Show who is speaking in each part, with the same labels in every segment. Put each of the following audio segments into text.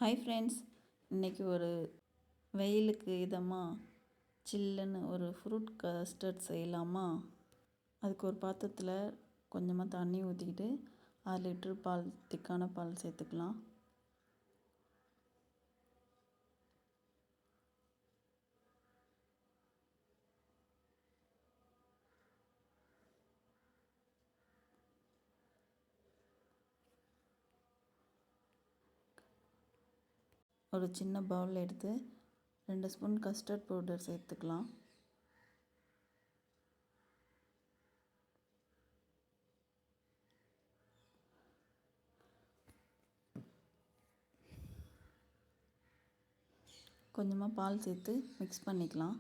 Speaker 1: Hi friends, இன்றைக்கி ஒரு வெயிலுக்கு இதமாக சில்லுன்னு ஒரு ஃப்ரூட் கஸ்டர்ட் செய்யலாமா? அதுக்கு ஒரு பாத்திரத்தில் கொஞ்சமாக தண்ணி ஊற்றிக்கிட்டு 6 லிட்டர் பால், திக்கான பால் சேர்த்துக்கலாம். ஒரு சின்ன பவுல் எடுத்து 2 ஸ்பூன் கஸ்டர்ட் பவுடர் சேர்த்துக்கலாம். கொஞ்சமாக பால் சேர்த்து மிக்ஸ் பண்ணிக்கலாம்.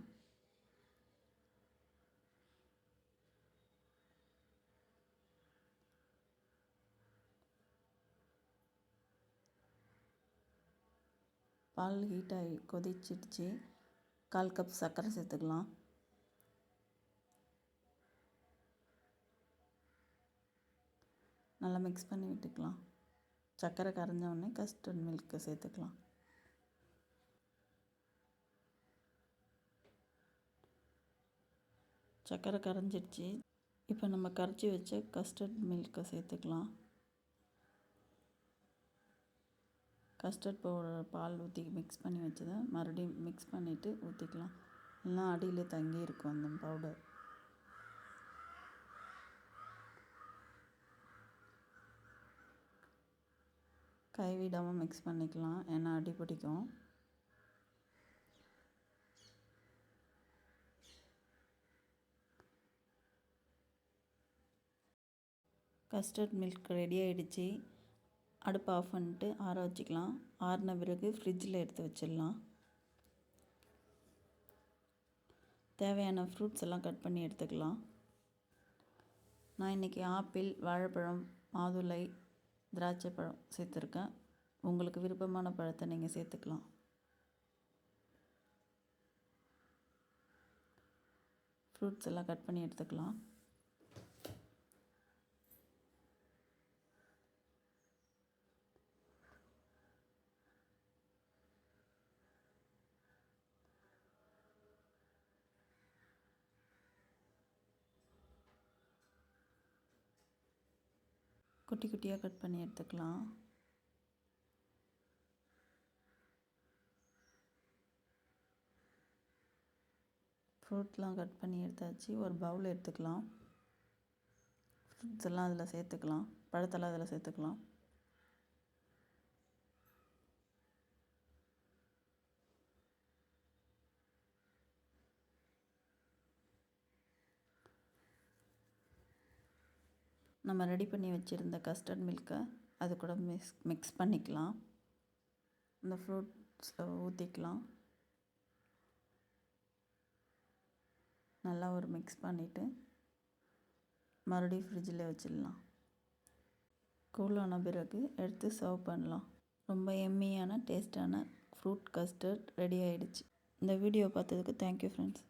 Speaker 1: பால் ஹீட் ஆகி கொதிச்சிடுச்சு. 1/4 கப் சர்க்கரை சேர்த்துக்கலாம். நல்லா மிக்ஸ் பண்ணி விட்டுக்கலாம். சர்க்கரை கரைஞ்ச உடனே கஸ்டர்ட் மில்க்கை சேர்த்துக்கலாம். சர்க்கரை கரைஞ்சிடுச்சு. இப்போ நம்ம கரைச்சி வச்ச கஸ்டர்ட் மில்க்கை சேர்த்துக்கலாம். கஸ்டர்ட் பவுடர் பால் ஊற்றி மிக்ஸ் பண்ணி வச்சதை மறுபடியும் மிக்ஸ் பண்ணிவிட்டு ஊற்றிக்கலாம். இல்லைனா அடியில் தங்கி இருக்கும் அந்த பவுடர். கைவிடாமல் மிக்ஸ் பண்ணிக்கலாம், ஏன்னா அடி பிடிக்கும். கஸ்டர்ட் மில்க் ரெடி ஆகிடுச்சு. அடுப்பை ஆஃப் பண்ணிட்டு ஆற வச்சுக்கலாம். ஆறின பிறகு ஃப்ரிட்ஜில் எடுத்து வச்சிடலாம். தேவையான ஃப்ரூட்ஸ் எல்லாம் கட் பண்ணி எடுத்துக்கலாம். நான் இன்றைக்கி ஆப்பிள், வாழைப்பழம், மாதுளை, திராட்சை பழம் சேர்த்துருக்கேன். உங்களுக்கு விருப்பமான பழத்தை நீங்கள் சேர்த்துக்கலாம். ஃப்ரூட்ஸ் எல்லாம் கட் பண்ணி எடுத்துக்கலாம். குட்டி குட்டியாக கட் பண்ணி எடுத்துக்கலாம். ஃப்ரூட்லாம் கட் பண்ணி எடுத்தாச்சு. ஒரு பவுல் எடுத்துக்கலாம். ஃப்ரூட்ஸ் எல்லாம் அதில் சேர்த்துக்கலாம். பழத்தெல்லாம் அதில் சேர்த்துக்கலாம். நம்ம ரெடி பண்ணி வச்சுருந்த கஸ்டர்ட் மில்க்கை அது கூட மிக்ஸ் பண்ணிக்கலாம். இந்த ஃப்ரூட்ஸில் ஊற்றிக்கலாம். நல்லா ஒரு மிக்ஸ் பண்ணிவிட்டு மறுபடியும் ஃப்ரிட்ஜில் வச்சிடலாம். கூலான பிறகு எடுத்து சர்வ் பண்ணலாம். ரொம்ப எம்மியான டேஸ்டான ஃப்ரூட் கஸ்டர்ட் ரெடி ஆகிடுச்சு. இந்த வீடியோ பார்த்ததுக்கு தேங்க்யூ ஃப்ரெண்ட்ஸ்.